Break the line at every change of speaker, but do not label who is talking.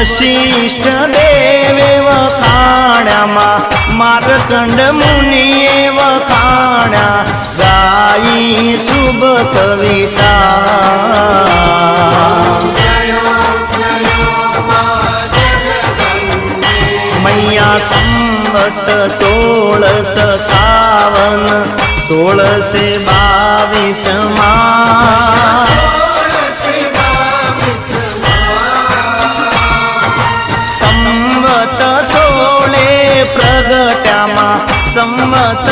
वशिष्ठ देवे वखाण्या मार्कंड मुनिये वखाण्या गाई शुभ कविता मैया संवत 1657 1622 संवत 16 प्रगट्या संवत